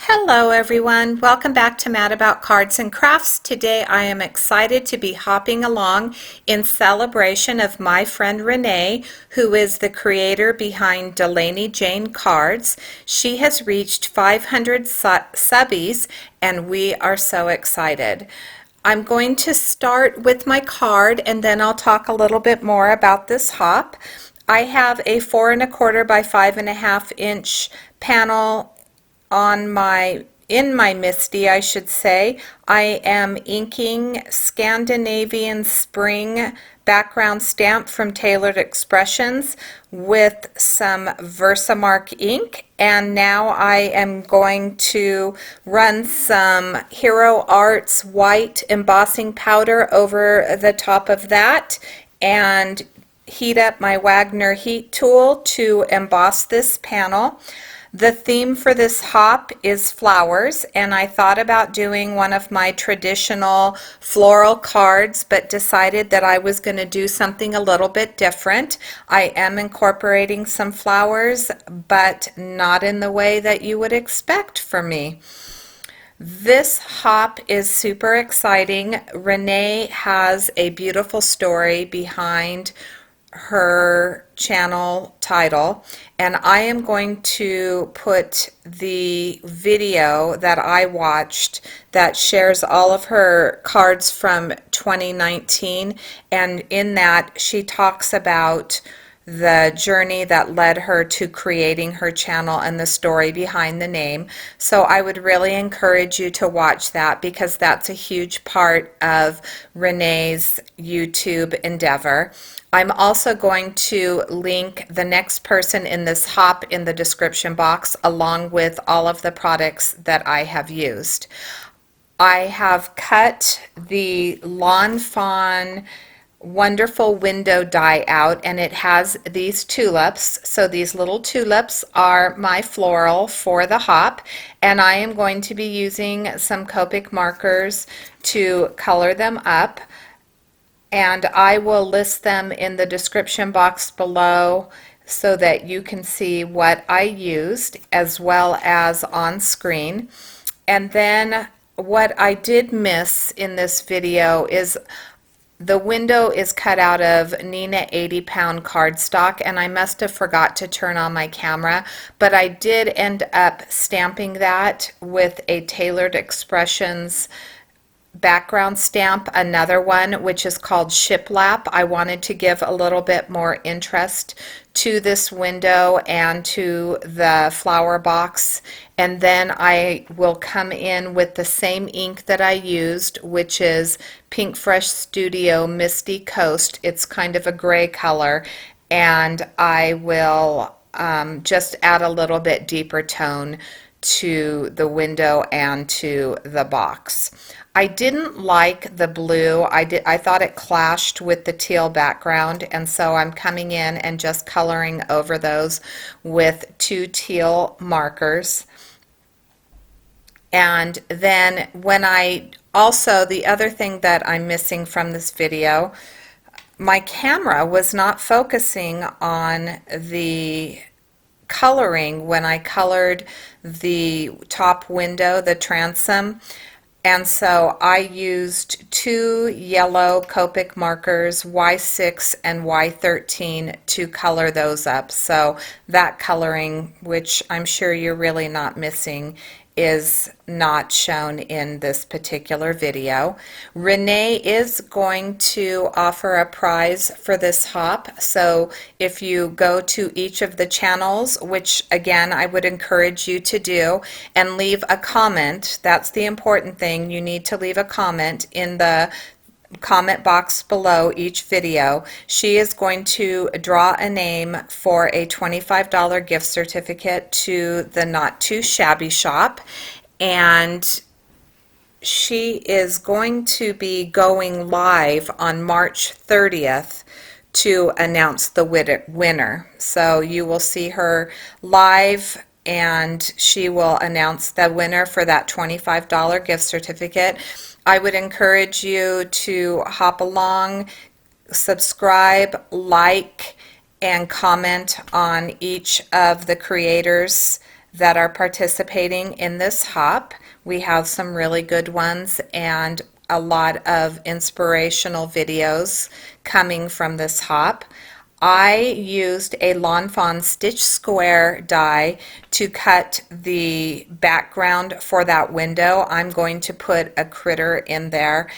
Hello everyone, welcome back to Mad About Cards and Crafts. Today I am excited to be hopping along in celebration of my friend Renee, who is the creator behind Delaney Jane Cards. She has reached 500 subbies and we are so excited. I'm going to start with my card and then I'll talk a little bit more about this hop. I have a 4 1/4 by 5.5 inch panel on in my Misty, I should say. I am inking Scandinavian Spring background stamp from Tailored Expressions with some Versamark ink, and now I am going to run some Hero Arts white embossing powder over the top of that and heat up my Wagner heat tool to emboss this panel. The theme for this hop is flowers, and I thought about doing one of my traditional floral cards, but decided that I was going to do something a little bit different. I am incorporating some flowers, but not in the way that you would expect from me. This hop is super exciting. Renee has a beautiful story behind her channel title, and I am going to put the video that I watched that shares all of her cards from 2019, and in that she talks about the journey that led her to creating her channel and the story behind the name. So I would really encourage you to watch that because that's a huge part of Renee's YouTube endeavor. I'm also going to link the next person in this hop in the description box along with all of the products that I have used. I have cut the Lawn Fawn wonderful window die out, and it has these tulips. So these little tulips are my floral for the hop, and I am going to be using some Copic markers to color them up, and I will list them in the description box below so that you can see what I used as well as on screen. And then what I did miss in this video is the window is cut out of Neenah 80-pound cardstock, and I must have forgot to turn on my camera, but I did end up stamping that with a Tailored Expressions background stamp, another one which is called Shiplap. I wanted to give a little bit more interest to this window and to the flower box, and then I will come in with the same ink that I used, which is Pink Fresh Studio Misty Coast. It's kind of a gray color, and I will just add a little bit deeper tone to the window and to the box. I didn't like the blue. I thought it clashed with the teal background, and so I'm coming in and just coloring over those with 2 teal markers. And then the other thing that I'm missing from this video, my camera was not focusing on the coloring when I colored the top window, the transom. And so I used 2 yellow Copic markers, Y6 and Y13, to color those up. So that coloring, which I'm sure you're really not missing, is not shown in this particular video. Renee is going to offer a prize for this hop, so if you go to each of the channels, which again I would encourage you to do, and leave a comment, that's the important thing, you need to leave a comment in the comment box below each video. She is going to draw a name for a $25 gift certificate to the Not Too Shabby shop, and she is going to be going live on March 30th to announce the winner. So you will see her live and she will announce the winner for that $25 gift certificate. I would encourage you to hop along, subscribe, like, and comment on each of the creators that are participating in this hop. We have some really good ones and a lot of inspirational videos coming from this hop. I used a Lawn Fawn Stitch Square die to cut the background for that window. I'm going to put a critter in there,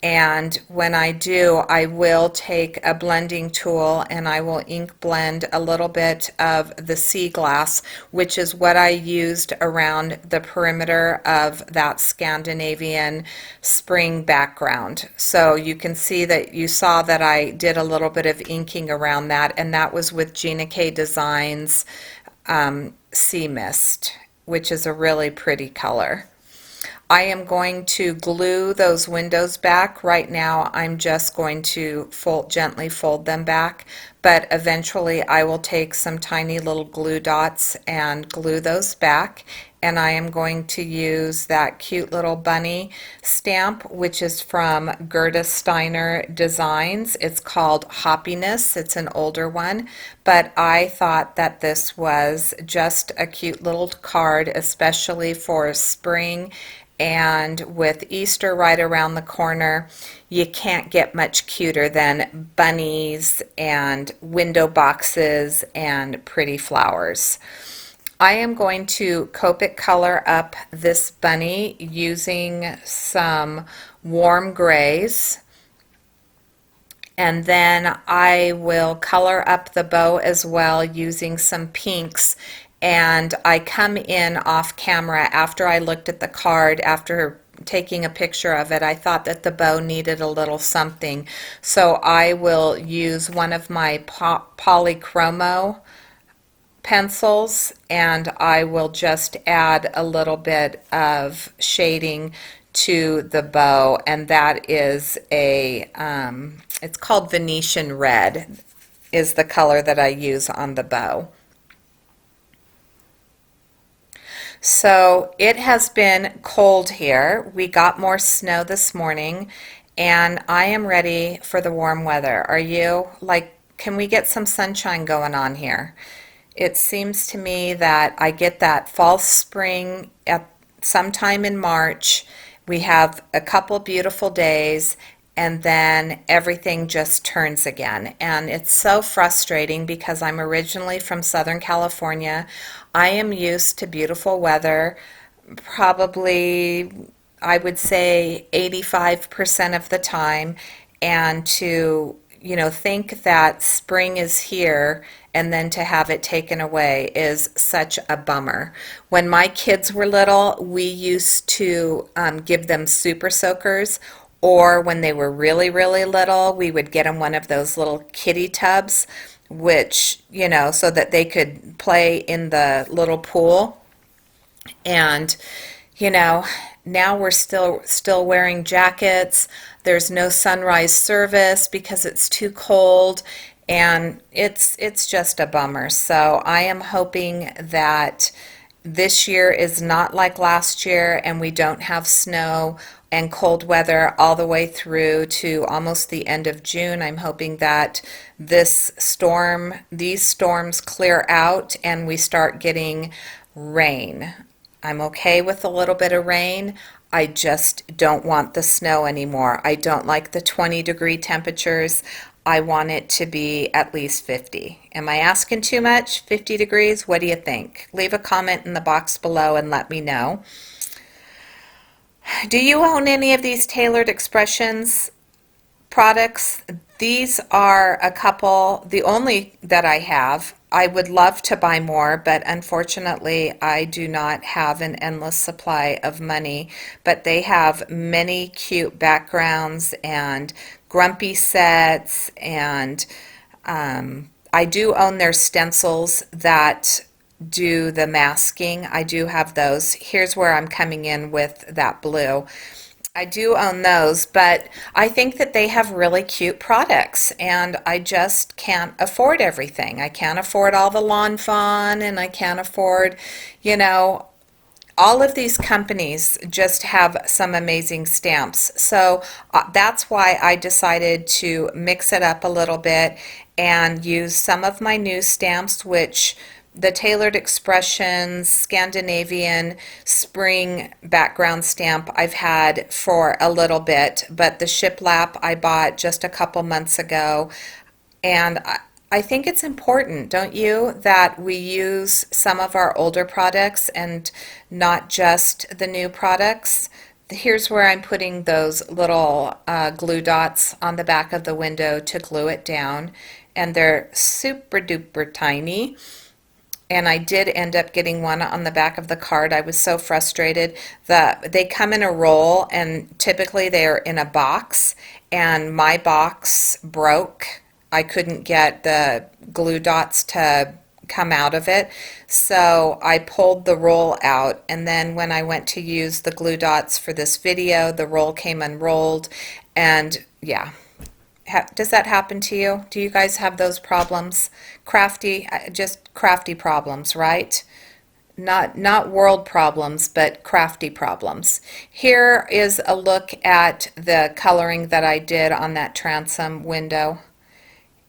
and when I do, I will take a blending tool and I will ink blend a little bit of the sea glass, which is what I used around the perimeter of that Scandinavian spring background. So you can see that you saw that I did a little bit of inking around that, and that was with Gina K Designs Sea Mist, which is a really pretty color. I am going to glue those windows back. Right now I'm just going to gently fold them back, but eventually I will take some tiny little glue dots and glue those back. And I am going to use that cute little bunny stamp, which is from Gerda Steiner Designs. It's called Hoppiness. It's an older one, but I thought that this was just a cute little card, especially for spring. And with Easter right around the corner, you can't get much cuter than bunnies and window boxes and pretty flowers. I am going to Copic color up this bunny using some warm grays, and then I will color up the bow as well using some pinks. And I come in off camera after I looked at the card, after taking a picture of it. I thought that the bow needed a little something, so I will use one of my polychromo pencils and I will just add a little bit of shading to the bow, and that is a it's called Venetian Red is the color that I use on the bow. So it has been cold here. We got more snow this morning and I am ready for the warm weather. Are you? Like, can we get some sunshine going on here? It seems to me that I get that fall spring at sometime in March. We have a couple beautiful days and then everything just turns again. And it's so frustrating because I'm originally from Southern California. I am used to beautiful weather, probably I would say 85% of the time, and to think that spring is here and then to have it taken away is such a bummer. When my kids were little, we used to give them super soakers, or when they were really, really little, we would get them one of those little kiddie tubs, which, so that they could play in the little pool. And, now we're still wearing jackets. There's no sunrise service because it's too cold, and it's just a bummer. So I am hoping that this year is not like last year and we don't have snow and cold weather all the way through to almost the end of June. I'm hoping that these storms clear out and we start getting rain. I'm okay with a little bit of rain. I just don't want the snow anymore. I don't like the 20-degree temperatures. I want it to be at least 50. Am I asking too much? 50 degrees? What do you think? Leave a comment in the box below and let me know. Do you own any of these Tailored Expressions products? These are a couple, the only that I have. I would love to buy more, but unfortunately I do not have an endless supply of money. But they have many cute backgrounds and grumpy sets, and I do own their stencils that do the masking. I do have those. Here's where I'm coming in with that blue. I do own those, but I think that they have really cute products, and I just can't afford everything. I can't afford all the Lawn Fawn, and I can't afford, all of these companies just have some amazing stamps. So that's why I decided to mix it up a little bit and use some of my new stamps, which the Tailored Expressions Scandinavian spring background stamp I've had for a little bit, but the shiplap I bought just a couple months ago, and I think it's important, don't you, that we use some of our older products and not just the new products. Here's where I'm putting those little glue dots on the back of the window to glue it down, and they're super duper tiny. And I did end up getting one on the back of the card. I was so frustrated. They come in a roll, and typically they're in a box, and my box broke. I couldn't get the glue dots to come out of it, so I pulled the roll out, and then when I went to use the glue dots for this video, the roll came unrolled, and yeah. Does that happen to you? Do you guys have those problems? Just crafty problems, right? Not world problems, but crafty problems. Here is a look at the coloring that I did on that transom window.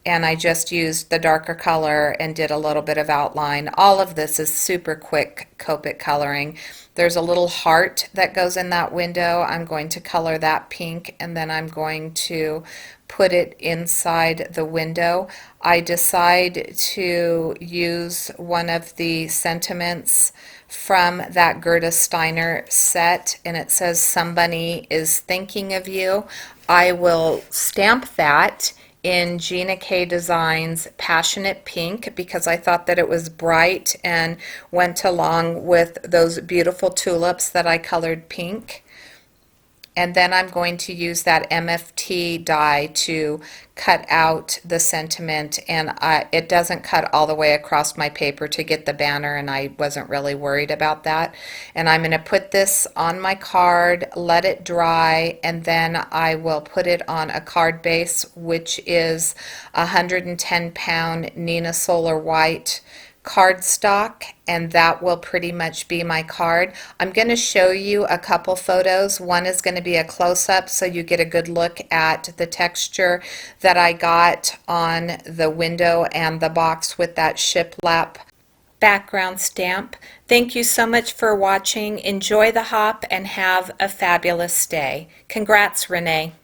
And I just used the darker color and did a little bit of outline. All of this is super quick Copic coloring. There's a little heart that goes in that window. I'm going to color that pink, and then I'm going to put it inside the window. I decide to use one of the sentiments from that Gerda Steiner set, and it says, "Somebody is thinking of you." I will stamp that in Gina K Designs Passionate Pink because I thought that it was bright and went along with those beautiful tulips that I colored pink. And then I'm going to use that MFT die to cut out the sentiment, and it doesn't cut all the way across my paper to get the banner, and I wasn't really worried about that. And I'm going to put this on my card, let it dry, and then I will put it on a card base, which is 110-pound Nina Solar White cardstock, and that will pretty much be my card. I'm going to show you a couple photos. One is going to be a close-up so you get a good look at the texture that I got on the window and the box with that shiplap background stamp. Thank you so much for watching. Enjoy the hop and have a fabulous day. Congrats, Renee.